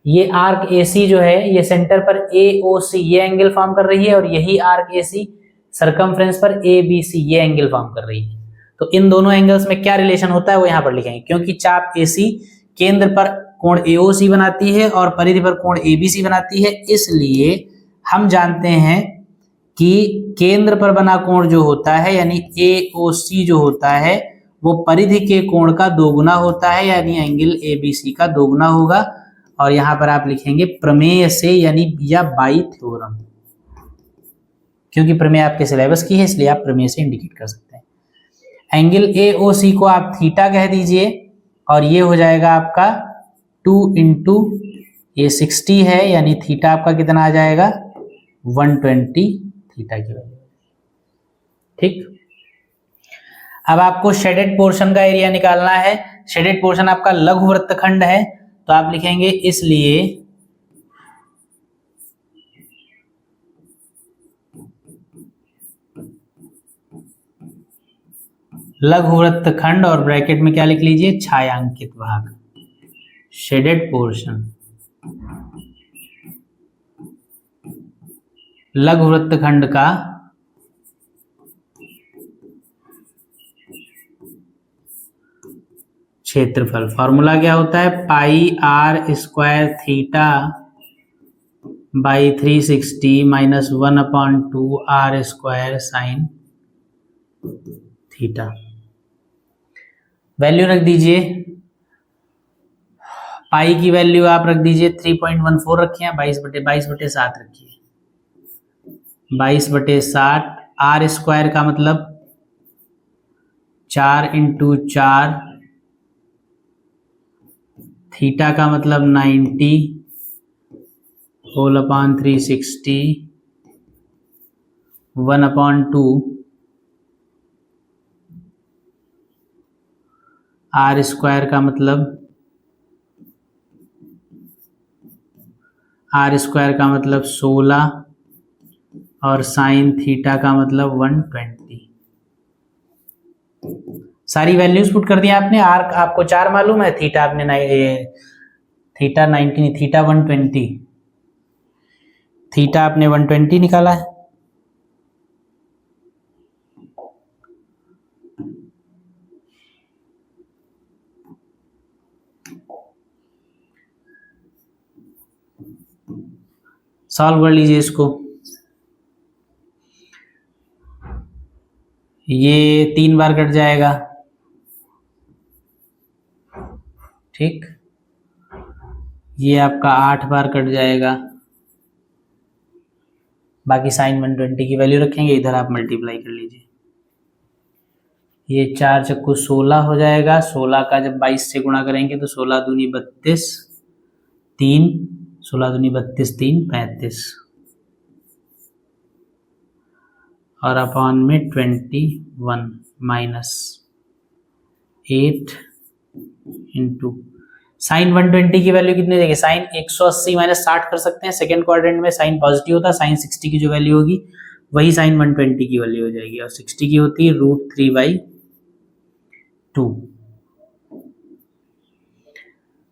ये आर्क AC जो है ये सेंटर पर AOC ये एंगल फॉर्म कर रही है और यही आर्क AC सरकमफ्रेंस पर ABC ये एंगल फॉर्म कर रही है। तो इन दोनों एंगल्स में क्या रिलेशन होता है वो यहाँ पर लिखेंगे। क्योंकि चाप AC केंद्र पर कोण AOC बनाती है और परिधि पर कोण ABC बनाती है, इसलिए हम जानते हैं कि केंद्र पर बना कोण जो होता है यानी AOC जो होता है वो परिधि के कोण का दोगुना होता है, यानी एंगल ABC का दोगुना होगा। और यहाँ पर आप लिखेंगे प्रमेय से, यानी या बाई थ्योरम, क्योंकि प्रमेय आपके सिलेबस की है इसलिए आप प्रमेय से इंडिकेट कर सकते हैं। एंगल AOC को आप थीटा कह दीजिए और ये हो जाएगा आपका 2 इंटू ये 60 है, यानी थीटा आपका कितना आ जाएगा 120 थीटा की वैल्यू। ठीक, अब आपको शेडेड पोर्शन का एरिया निकालना है। शेडेड पोर्शन आपका लघु वृत्तखंड है, तो आप लिखेंगे इसलिए लघुवृत्त खंड और ब्रैकेट में क्या लिख लीजिए, छायांकित भाग, शेडेड पोर्शन। लघुवृत्त खंड का क्षेत्रफल, फॉर्मूला क्या होता है, pi r square theta by 360 minus 1/2 r square sine theta. Value रख दीजिए, पाई की वैल्यू आप रख दीजिए 3.14 रखिए, 22/7 रखिए, 22/7। आर स्क्वायर का मतलब 4 × 4, थीटा का मतलब 90 होल अपॉन 360 1/2 आर स्क्वायर का मतलब 16 और साइन थीटा का मतलब 120। सारी वैल्यूज पुट कर दिया आपने। आर आपको 4 मालूम है, थीटा आपने थीटा 90, थीटा 120, थीटा आपने 120 निकाला है। सॉल्व कर लीजिए इसको। ये 3 बार कट जाएगा, ठीक। ये आपका 8 बार कट जाएगा। बाकी साइन 120 की वैल्यू रखेंगे, इधर आप मल्टीप्लाई कर लीजिए। ये 4 चक्कू 16 हो जाएगा। 16 का जब 22 से गुणा करेंगे तो 16 दूनी 32, 3, 16 दूनी 32, 3, 35 और अपॉन में 21 माइनस 8 इंटू साइन 120 की वैल्यू कितनी देंगे, साइन 180 माइनस 60 कर सकते हैं। सेकेंड क्वाड्रेंट में साइन पॉजिटिव होता है, साइन 60 की जो वैल्यू होगी वही साइन 120 की वैल्यू हो जाएगी, और 60 की होती है √3/2।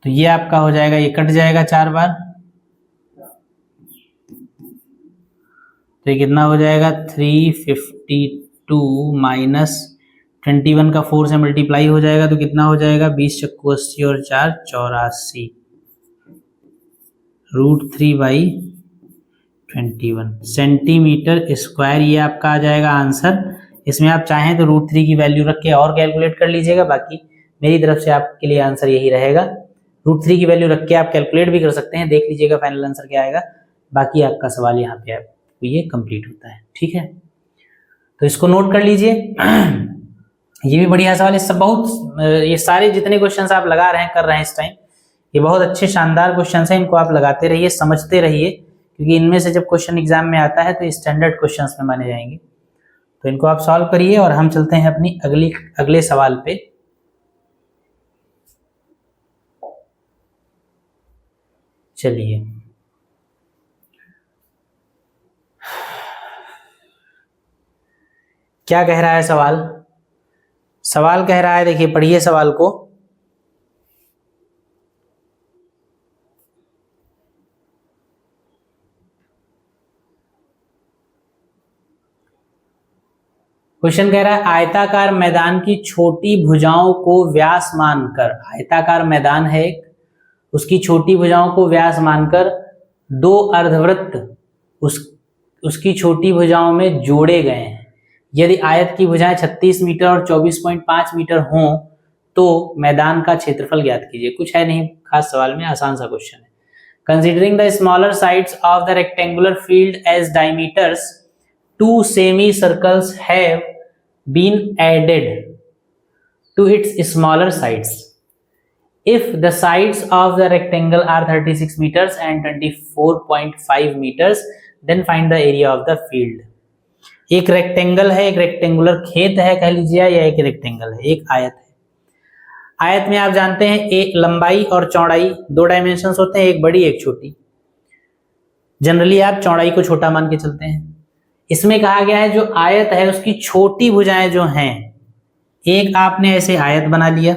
तो ये आपका हो जाएगा, ये कट जाएगा 4 बार, तो ये कितना हो जाएगा 352 माइनस 21 का 4 से मल्टीप्लाई हो जाएगा तो कितना हो जाएगा 20 चक्कू 80 और 4 84 √3/21 सेंटीमीटर स्क्वायर। ये आपका आ जाएगा आंसर। इसमें आप चाहें तो √3 की वैल्यू रख के और कैलकुलेट कर लीजिएगा, बाकी मेरी तरफ से आपके लिए आंसर यही रहेगा। √3 की वैल्यू रख के आप कैलकुलेट भी कर सकते हैं, देख लीजिएगा फाइनल आंसर क्या आएगा। बाकी आपका सवाल यहाँ पे आपको ये कंप्लीट होता है, ठीक है। तो इसको नोट कर लीजिए। ये भी बढ़िया सवाल है, सब बहुत, ये सारे जितने क्वेश्चंस आप लगा रहे हैं, कर रहे हैं इस टाइम, ये बहुत अच्छे शानदार क्वेश्चंस हैं। इनको आप लगाते रहिए, समझते रहिए, क्योंकि इनमें से जब क्वेश्चन एग्जाम में आता है तो स्टैंडर्ड क्वेश्चंस में माने जाएंगे। तो इनको आप सॉल्व करिए और हम चलते हैं अपनी अगले सवाल पे। चलिए, क्या कह रहा है सवाल? सवाल कह रहा है, देखिए पढ़िए सवाल को। क्वेश्चन कह रहा है आयताकार मैदान की छोटी भुजाओं को व्यास मानकर, आयताकार मैदान है एक, उसकी छोटी भुजाओं को व्यास मानकर 2 अर्धवृत्त उसकी छोटी भुजाओं में जोड़े गए हैं। यदि आयत की भुजाएं 36 मीटर और 24.5 मीटर हों तो मैदान का क्षेत्रफल ज्ञात कीजिए। कुछ है नहीं खास सवाल में, आसान सा क्वेश्चन है। Considering the smaller sides of the rectangular field as diameters, 2 semicircles have been added to its smaller sides. If the sides of the rectangle are 36 meters and 24.5 meters, then find the area of the field. एक रेक्टेंगल है, एक रेक्टेंगुलर खेत है कह लीजिए, या एक रेक्टेंगल है, एक आयत है। आयत में आप जानते हैं एक लंबाई और चौड़ाई 2 डायमेंशंस होते हैं, एक बड़ी एक छोटी। जनरली आप चौड़ाई को छोटा मान के चलते हैं। इसमें कहा गया है जो आयत है उसकी छोटी भुजाएं जो हैं एक आपने ऐसे आयत बना लिया,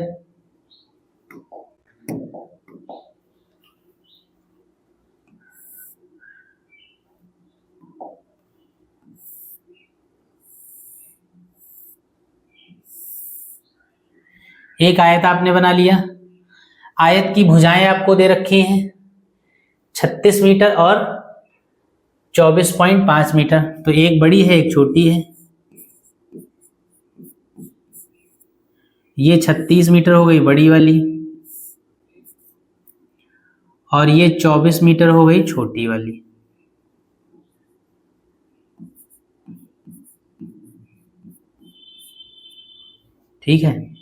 एक आयत आपने बना लिया। आयत की भुजाएं आपको दे रखी हैं 36 मीटर और 24.5 मीटर, तो एक बड़ी है एक छोटी है। ये 36 मीटर हो गई बड़ी वाली और ये 24 मीटर हो गई छोटी वाली। ठीक है,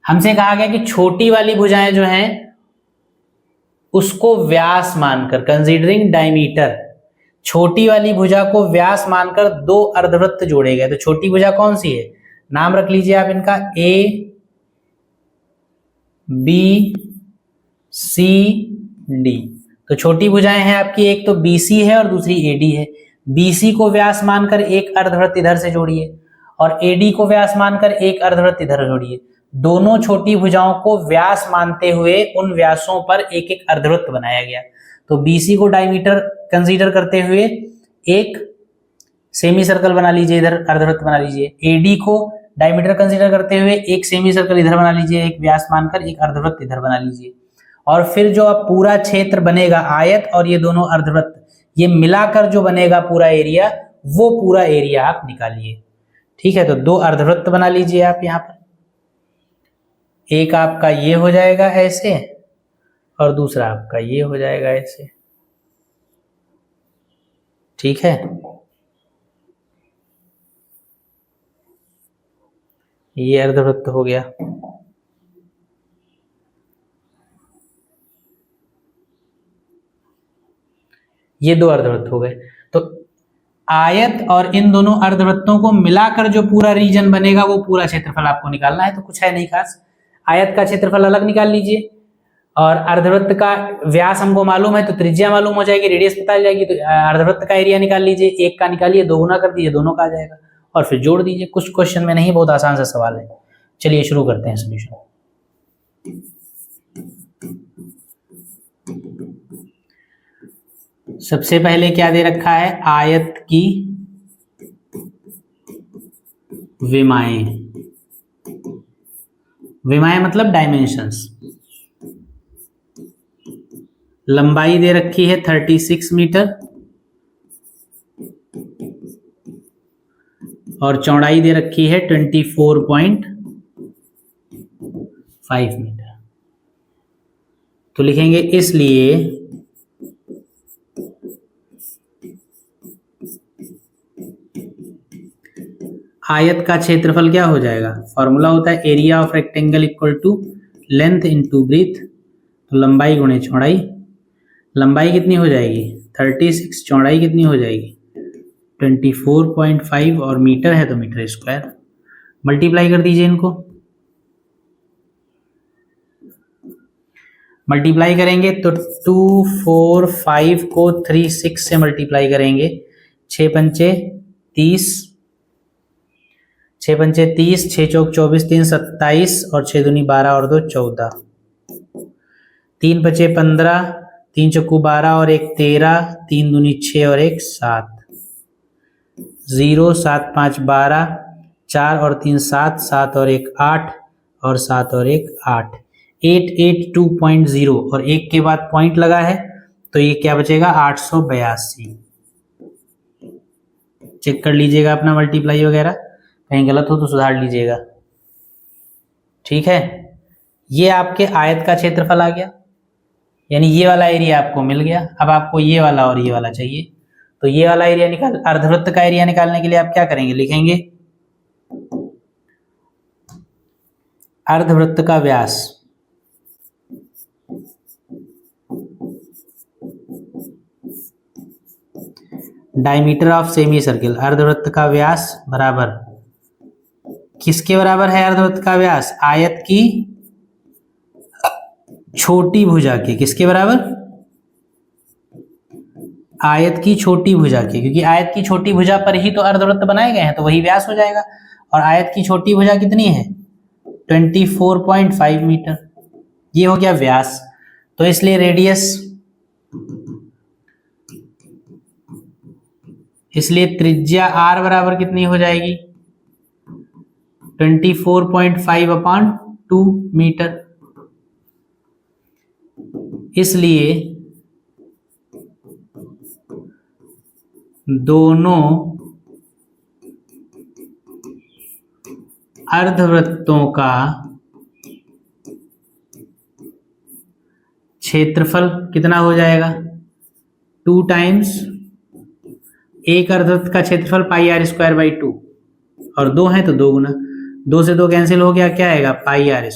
हमसे कहा गया कि छोटी वाली भुजाएं जो हैं उसको व्यास मानकर, कंसीडरिंग डायमीटर, छोटी वाली भुजा को व्यास मानकर दो अर्धवृत्त जोड़े गए। तो छोटी भुजा कौन सी है, नाम रख लीजिए आप इनका ए बी सी डी। तो छोटी भुजाएं हैं आपकी, एक तो बीसी है और दूसरी एडी है। बीसी को व्यास मानकर एक अर्धवृत्त इधर से जोड़िए और एडी को व्यास मानकर एक अर्धवृत्त इधर जोड़िए। दोनों छोटी भुजाओं को व्यास मानते हुए उन व्यासों पर एक एक अर्धवृत्त बनाया गया। तो बीसी को डायमीटर कंसीडर करते हुए एक सेमी सर्कल बना लीजिए, इधर अर्धवृत्त बना लीजिए। एडी को डायमीटर कंसीडर करते हुए एक सेमी सर्कल इधर बना लीजिए, एक व्यास मानकर एक अर्धवृत्त इधर बना लीजिए। और फिर जो अब पूरा क्षेत्र बनेगा आयत और ये दोनों अर्धवृत्त, ये मिलाकर जो बनेगा पूरा एरिया, वो पूरा एरिया आप निकालिए। ठीक है, तो दो अर्धवृत्त बना लीजिए आप यहाँ पर। एक आपका ये हो जाएगा ऐसे और दूसरा आपका ये हो जाएगा ऐसे। ठीक है, ये अर्धवृत्त हो गया। ये दो अर्धवृत्त हो गए। तो आयत और इन दोनों अर्धवृत्तों को मिलाकर जो पूरा रीजन बनेगा वो पूरा क्षेत्रफल आपको निकालना है। तो कुछ है नहीं खास, आयत का क्षेत्रफल अलग निकाल लीजिए और अर्धवृत्त का व्यास हमको मालूम है तो त्रिज्या मालूम हो जाएगी, रेडियस पता चल जाएगी। तो अर्धवृत्त का एरिया निकाल लीजिए, एक का निकालिए, दो गुना कर दीजिए, दोनों का आ जाएगा और फिर जोड़ दीजिए। कुछ क्वेश्चन में नहीं, बहुत आसान सा सवाल है। चलिए शुरू करते हैं सॉल्यूशन। सबसे पहले क्या दे रखा है, आयत की विमाएं। विमाएं मतलब डायमेंशंस। लंबाई दे रखी है 36 मीटर और चौड़ाई दे रखी है 24.5 मीटर। तो लिखेंगे इसलिए आयत का क्षेत्रफल क्या हो जाएगा, फॉर्मूला होता है area of rectangle equal to length into breadth. तो लंबाई गुणे चौड़ाई, लंबाई कितनी हो जाएगी 36, चौड़ाई कितनी हो जाएगी 24.5 और मीटर है तो मीटर स्क्वायर। मल्टीप्लाई कर दीजिए इनको, मल्टीप्लाई करेंगे तो 245 को 36 से मल्टीप्लाई करेंगे, 6 पंचे 30, 6 पंचे 30, 6 चौक 24, 3 27 और 6 दूनी 12 और 2 14, 3 पचे 15, 3 चौकू 12 और 1 13, 3 दूनी 6 और 1 7, 0 7 5 12, 4 और 3 7, 7 और 1 8 और 7 और 1 8, 882.0 और 1 के बाद पॉइंट लगा है तो ये क्या बचेगा 882। चेक कर लीजिएगा अपना मल्टीप्लाई वगैरह, कहीं गलत हो तो सुधार लीजिएगा। ठीक है, ये आपके आयत का क्षेत्रफल आ गया, यानी ये वाला एरिया आपको मिल गया। अब आपको ये वाला और ये वाला चाहिए, तो ये वाला एरिया निकाल, अर्धवृत्त का एरिया निकालने के लिए आप क्या करेंगे, लिखेंगे अर्धवृत्त का व्यास डायमीटर ऑफ सेमी सर्किल। अर्धवृत्त का व्यास बराबर किसके बराबर है, अर्धवृत्त का व्यास आयत की छोटी भुजा के, किसके बराबर, आयत की छोटी भुजा के, क्योंकि आयत की छोटी भुजा पर ही तो अर्धवृत्त बनाए गए हैं तो वही व्यास हो जाएगा। और आयत की छोटी भुजा कितनी है 24.5 मीटर। ये हो गया व्यास, तो इसलिए रेडियस, इसलिए त्रिज्या r बराबर कितनी हो जाएगी 24.5/2 मीटर। इसलिए दोनों अर्धवृत्तों का क्षेत्रफल कितना हो जाएगा 2 टाइम्स एक अर्धवृत्त का क्षेत्रफल πr²/2 और 2 है तो 2 गुना, 2 से 2 कैंसिल हो गया, क्या आएगा πr²।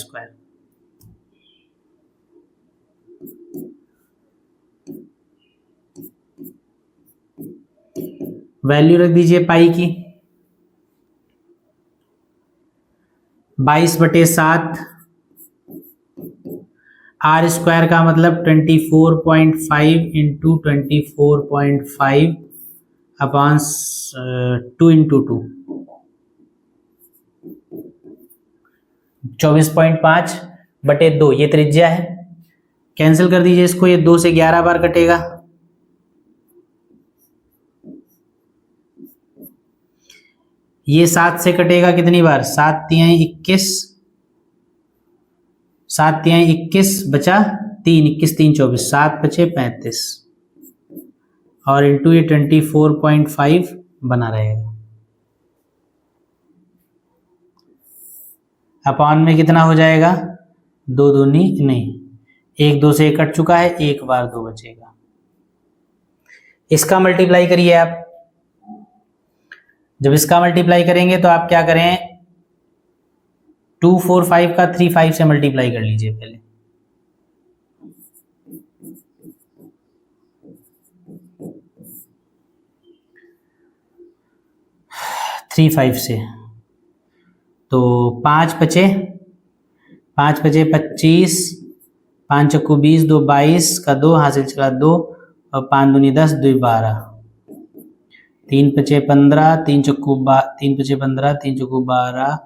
वैल्यू रख दीजिए पाई की 22/7, r² का मतलब 24.5 इंटू 24.5 अपॉन 2 इंटू 2 24.5/2, ये त्रिज्या है। कैंसिल कर दीजिए इसको, ये 2 से 11 बार कटेगा, ये 7 से कटेगा कितनी बार 7 तिहाई 21, 7 तिहाई 21 बचा 3, 21 3 24, 7 बचे 35 और इंटू ये 24.5 बना रहेगा। अपॉन में कितना हो जाएगा 2 दूनी नहीं, 1 2 से कट चुका है, एक बार 2 बचेगा। इसका मल्टीप्लाई करिए आप, जब इसका मल्टीप्लाई करेंगे तो आप क्या करें 245 का 35 से मल्टीप्लाई कर लीजिए पहले, थ्री 5 से, तो 5 बचे 25, 5 चक्कू 20, 2 22 का 2 हासिल चला 2 और 5 दूनी 10, 2 12, 3 बचे 15, 3 चक्कू 3 बचे 15, 3 चक्कू 12,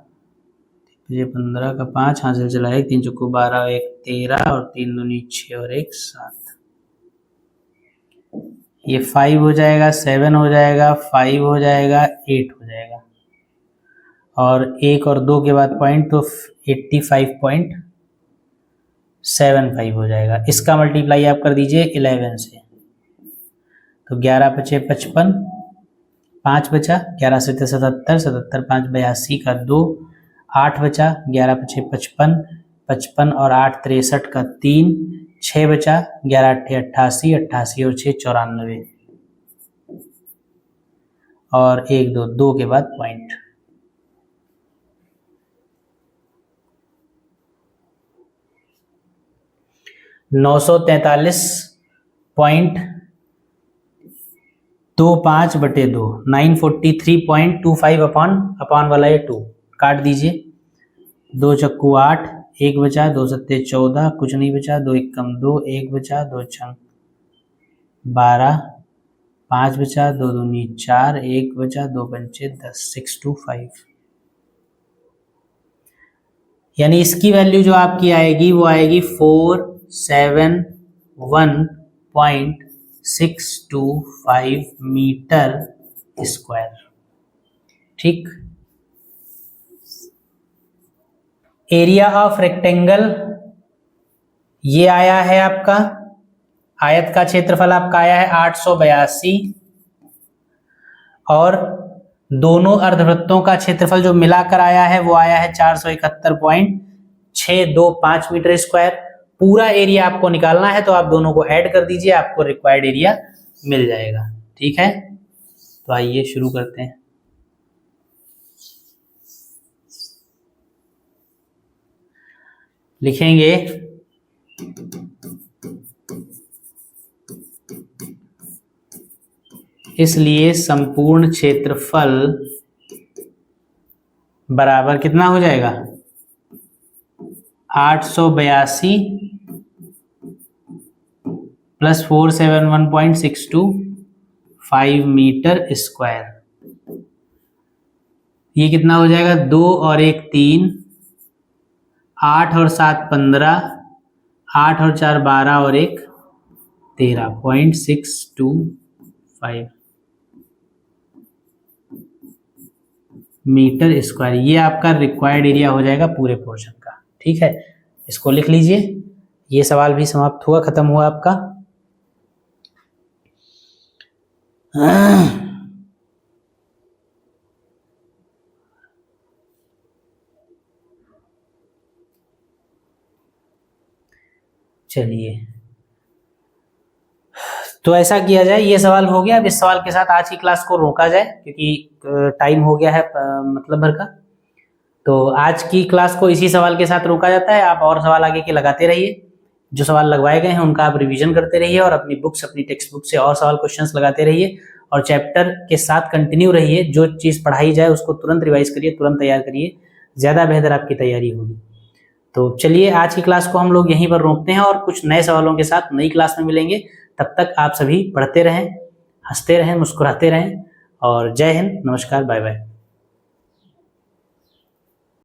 3 15 का 5 हासिल चला 1, 3 चक्कू 12, 1 13 और 3 दूनी 6 और 1 7, ये 5 हो जाएगा, 7 हो जाएगा, 5 हो जाएगा, 8 हो जाएगा और 1 और 2 के बाद पॉइंट तो 85.75 हो जाएगा। इसका मल्टीप्लाई आप कर दीजिए 11 से, तो 11 बचे 55, 5 बचा, 11 से 77, 77 5 82 का 2, 8 बचा, 11 बचे 55, 55 और 8 63 का 3, 6 बचा, 11 8 88, 88 और 6 94 और 1 2 2 के बाद पॉइंट। नौ 943.25/2, 943.25 अपॉन वाला ये 2 काट दीजिए, 2 चक्कू 8, 1 बचा, 2 सत्ते 14, कुछ नहीं बचा, 2 एकम 2, 1 बचा, 2 छंग 12, 5 बचा, 2 दूनी 4, 1 बचा, 2 पंचे 10, 625। यानी इसकी वैल्यू जो आपकी आएगी वो आएगी 471.625 मीटर स्क्वायर। ठीक, एरिया ऑफ रेक्टेंगल ये आया है आपका, आयत का क्षेत्रफल आपका आया है 882 और दोनों अर्धवृत्तों का क्षेत्रफल जो मिलाकर आया है वो आया है 471.625 मीटर स्क्वायर। पूरा एरिया आपको निकालना है तो आप दोनों को ऐड कर दीजिए, आपको रिक्वायर्ड एरिया मिल जाएगा। ठीक है, तो आइए शुरू करते हैं। लिखेंगे इसलिए संपूर्ण क्षेत्रफल बराबर कितना हो जाएगा 882 प्लस 471.625 मीटर स्क्वायर। ये कितना हो जाएगा, 2 और 1 3, 8 और 7 15, 8 और 4 12 और 1 13.625 मीटर स्क्वायर। ये आपका रिक्वायर्ड एरिया हो जाएगा पूरे पोर्शन का। ठीक है, इसको लिख लीजिए। ये सवाल भी समाप्त हुआ, खत्म हुआ आपका। चलिए, तो ऐसा किया जाए, ये सवाल हो गया। अब इस सवाल के साथ आज की क्लास को रोका जाए क्योंकि टाइम हो गया है मतलब भर का। तो आज की क्लास को इसी सवाल के साथ रोका जाता है। आप और सवाल आगे के लगाते रहिए, जो सवाल लगवाए गए हैं उनका आप रिवीजन करते रहिए और अपनी बुक्स, अपनी टेक्स्ट बुक से और सवाल क्वेश्चंस लगाते रहिए और चैप्टर के साथ कंटिन्यू रहिए। जो चीज़ पढ़ाई जाए उसको तुरंत रिवाइज करिए, तुरंत तैयार करिए, ज़्यादा बेहतर आपकी तैयारी होगी। तो चलिए, आज की क्लास को हम लोग यहीं पर रोकते हैं और कुछ नए सवालों के साथ नई क्लास में मिलेंगे। तब तक आप सभी पढ़ते रहें, हंसते रहें, मुस्कुराते रहें और जय हिंद, नमस्कार, बाय बाय।